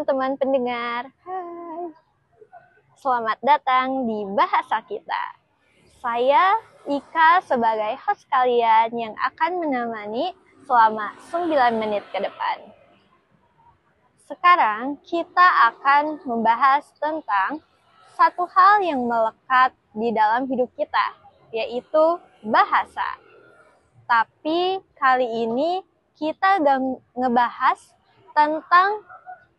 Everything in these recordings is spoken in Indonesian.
teman-teman pendengar. Hai. Selamat datang di Bahasa Kita. Saya Ika sebagai host kalian yang akan menemani selama 9 menit ke depan. Sekarang kita akan membahas tentang satu hal yang melekat di dalam hidup kita, yaitu bahasa. Tapi kali ini kita gak ngebahas tentang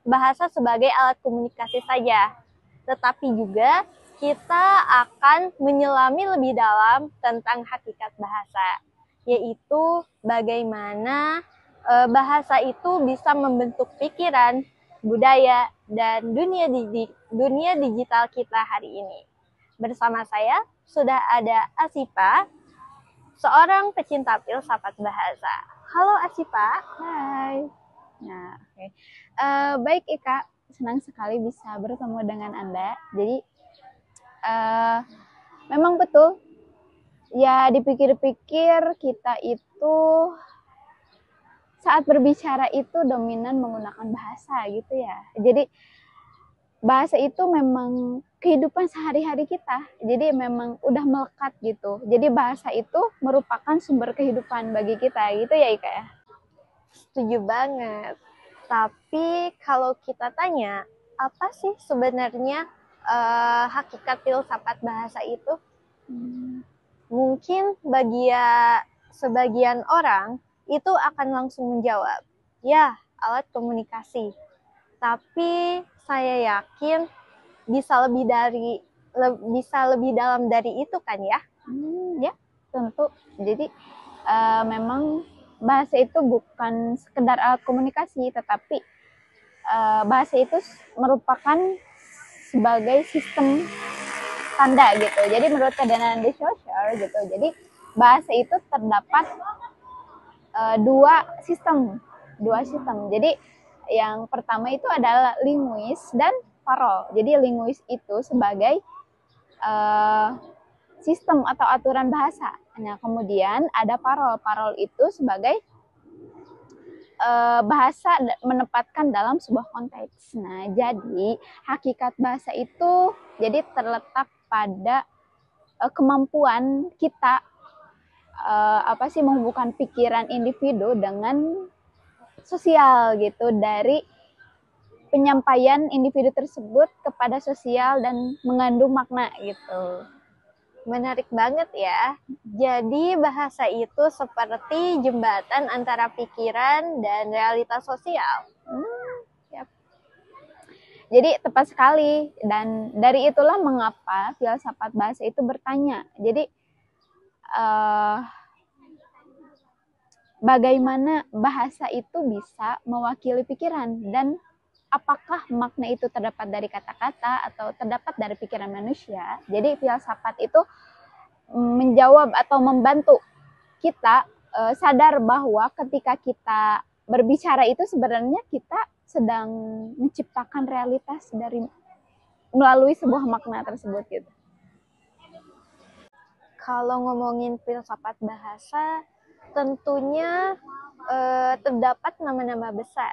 bahasa sebagai alat komunikasi saja, tetapi juga kita akan menyelami lebih dalam tentang hakikat bahasa, yaitu bagaimana bahasa itu bisa membentuk pikiran, budaya, dan dunia digital kita hari ini. Bersama saya sudah ada Asipa, seorang pecinta filsafat bahasa. Halo Asipa. Hai. Nah, oke. Baik Ika, senang sekali bisa bertemu dengan Anda. Jadi, memang betul. Ya, dipikir-pikir kita itu saat berbicara itu dominan menggunakan bahasa gitu ya. Jadi, bahasa itu memang kehidupan sehari-hari kita. Jadi memang udah melekat gitu. Jadi bahasa itu merupakan sumber kehidupan bagi kita gitu ya Ika ya. Setuju banget. Tapi kalau kita tanya, apa sih sebenarnya hakikat filsafat bahasa itu? Mungkin bagi sebagian orang itu akan langsung menjawab, ya, alat komunikasi. Tapi saya yakin bisa lebih dalam dari itu kan ya? Ya, tentu. Jadi memang bahasa itu bukan sekedar alat komunikasi, tetapi bahasa itu merupakan sebagai sistem tanda gitu. Jadi menurut Ferdinand de Saussure gitu. Jadi bahasa itu terdapat dua sistem. Jadi yang pertama itu adalah linguis dan parol. Jadi linguis itu sebagai sistem atau aturan bahasa. Nah, kemudian ada parol. Parol itu sebagai bahasa menempatkan dalam sebuah konteks. Nah, jadi hakikat bahasa itu jadi terletak pada kemampuan kita menghubungkan pikiran individu dengan sosial gitu, dari penyampaian individu tersebut kepada sosial dan mengandung makna gitu. Menarik banget ya. Jadi bahasa itu seperti jembatan antara pikiran dan realitas sosial. Yep. Jadi tepat sekali, dan dari itulah mengapa filsafat bahasa itu bertanya. Jadi bagaimana bahasa itu bisa mewakili pikiran, dan apakah makna itu terdapat dari kata-kata atau terdapat dari pikiran manusia. Jadi filsafat itu menjawab atau membantu kita sadar bahwa ketika kita berbicara itu sebenarnya kita sedang menciptakan realitas dari melalui sebuah makna tersebut gitu. Kalau ngomongin filsafat bahasa, tentunya terdapat nama-nama besar.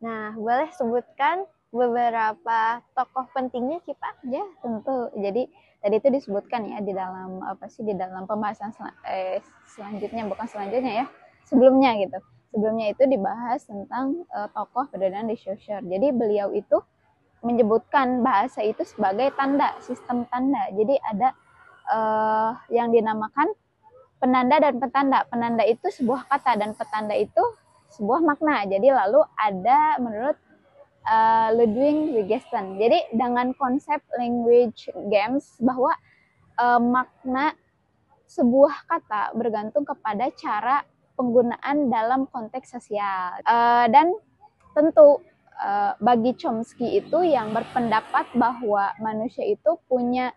Nah, boleh sebutkan beberapa tokoh pentingnya, Cipa? Ya, tentu. Jadi tadi itu disebutkan ya di dalam di dalam pembahasan selanjutnya ya. Sebelumnya gitu. Sebelumnya itu dibahas tentang tokoh Ferdinand de Saussure. Jadi beliau itu menyebutkan bahasa itu sebagai tanda, sistem tanda. Jadi ada yang dinamakan penanda dan petanda. Penanda itu sebuah kata dan petanda itu sebuah makna. Jadi lalu ada menurut Ludwig Wittgenstein. Jadi dengan konsep language games bahwa makna sebuah kata bergantung kepada cara penggunaan dalam konteks sosial. Dan tentu bagi Chomsky itu yang berpendapat bahwa manusia itu punya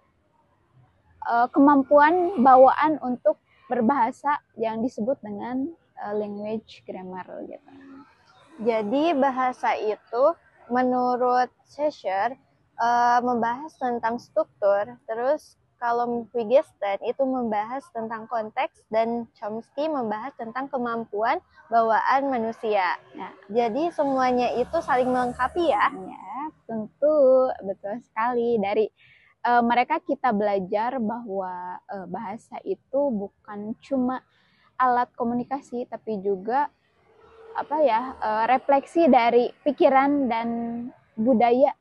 kemampuan bawaan untuk berbahasa yang disebut dengan language grammar gitu. Jadi bahasa itu menurut Saussure membahas tentang struktur, terus Kalau Wittgenstein itu membahas tentang konteks dan Chomsky membahas tentang kemampuan bawaan manusia. Nah, jadi semuanya itu saling melengkapi ya? Ya, tentu, betul sekali. Dari mereka kita belajar bahwa bahasa itu bukan cuma alat komunikasi, tapi juga refleksi dari pikiran dan budaya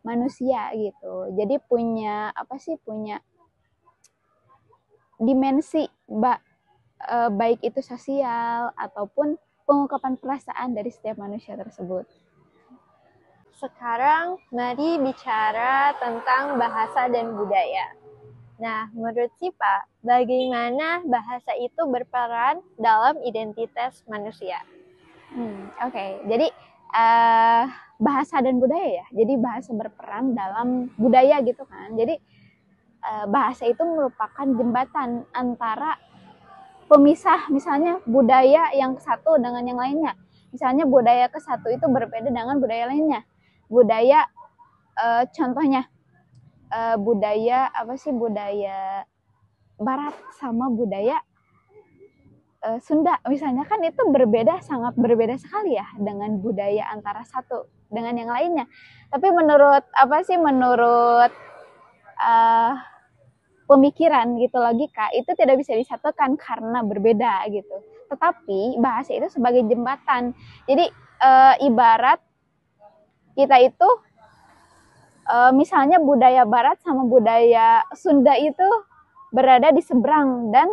manusia gitu. Jadi punya dimensi baik itu sosial ataupun pengungkapan perasaan dari setiap manusia tersebut. Sekarang mari bicara tentang bahasa dan budaya. Nah, menurut Sipa, bagaimana bahasa itu berperan dalam identitas manusia? Oke. Jadi bahasa dan budaya ya. Jadi bahasa berperan dalam budaya gitu kan. Jadi bahasa itu merupakan jembatan antara pemisah, misalnya budaya yang satu dengan yang lainnya. Misalnya budaya ke satu itu berbeda dengan budaya lainnya. Budaya contohnya budaya Barat sama budaya Sunda misalnya, kan itu sangat berbeda sekali ya dengan budaya antara satu dengan yang lainnya. Tapi menurut pemikiran gitu, logika, itu tidak bisa disatukan karena berbeda gitu. Tetapi bahasa itu sebagai jembatan. Jadi ibarat kita itu misalnya budaya Barat sama budaya Sunda itu berada di seberang dan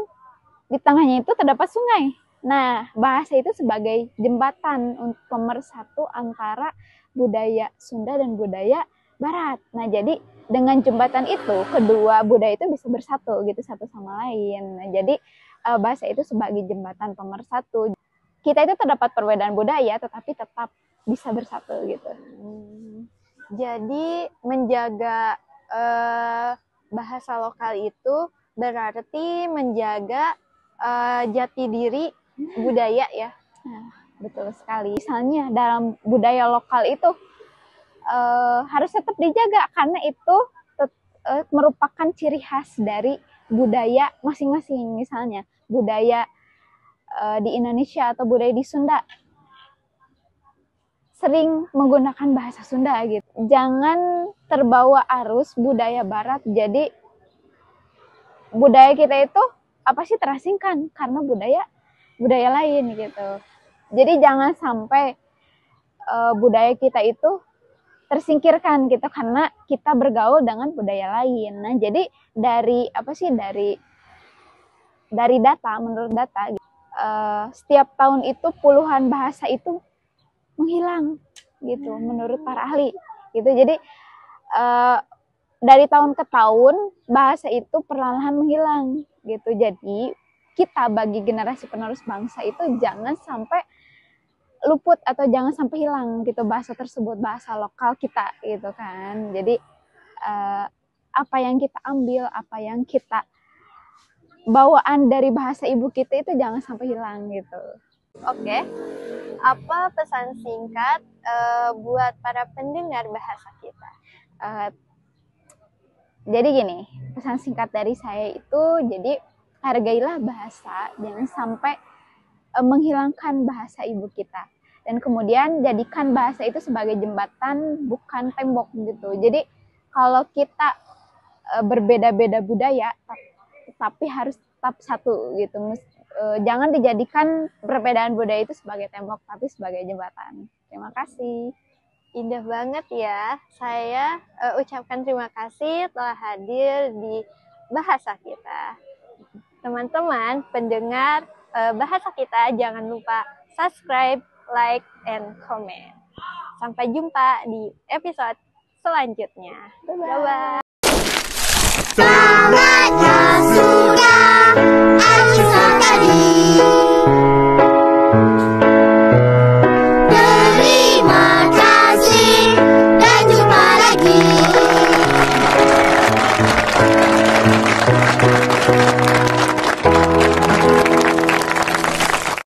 di tengahnya itu terdapat sungai. Nah, bahasa itu sebagai jembatan untuk pemersatu antara budaya Sunda dan budaya Barat. Nah, jadi dengan jembatan itu kedua budaya itu bisa bersatu gitu satu sama lain. Nah, jadi bahasa itu sebagai jembatan pemersatu. Kita itu terdapat perbedaan budaya tetapi tetap bisa bersatu gitu. Jadi menjaga bahasa lokal itu berarti menjaga jati diri budaya ya. Nah, betul sekali. Misalnya dalam budaya lokal itu harus tetap dijaga karena itu merupakan ciri khas dari budaya masing-masing. Misalnya budaya di Indonesia atau budaya di Sunda sering menggunakan bahasa Sunda gitu. Jangan terbawa arus budaya Barat, jadi budaya kita itu terasingkan karena budaya lain gitu. Jadi jangan sampai budaya kita itu tersingkirkan gitu karena kita bergaul dengan budaya lain. Nah, jadi dari data, menurut data setiap tahun itu puluhan bahasa itu menghilang gitu menurut para ahli gitu. Jadi dari tahun ke tahun bahasa itu perlahan menghilang gitu. Jadi kita bagi generasi penerus bangsa itu jangan sampai luput atau jangan sampai hilang gitu bahasa tersebut, bahasa lokal kita gitu kan. Jadi apa yang kita ambil, apa yang kita bawaan dari bahasa ibu kita itu jangan sampai hilang gitu. Oke. Apa pesan singkat buat para pendengar bahasa kita? Jadi gini, pesan singkat dari saya itu, jadi hargailah bahasa, jangan sampai menghilangkan bahasa ibu kita. Dan kemudian jadikan bahasa itu sebagai jembatan, bukan tembok gitu. Jadi kalau kita berbeda-beda budaya, tapi harus tetap satu gitu. Jangan dijadikan perbedaan budaya itu sebagai tembok, tapi sebagai jembatan. Terima kasih. Indah banget ya. Saya ucapkan terima kasih telah hadir di bahasa kita. Teman-teman pendengar bahasa kita, jangan lupa subscribe, like, and comment. Sampai jumpa di episode selanjutnya. Bye-bye. Selamat sudah, aku tadi.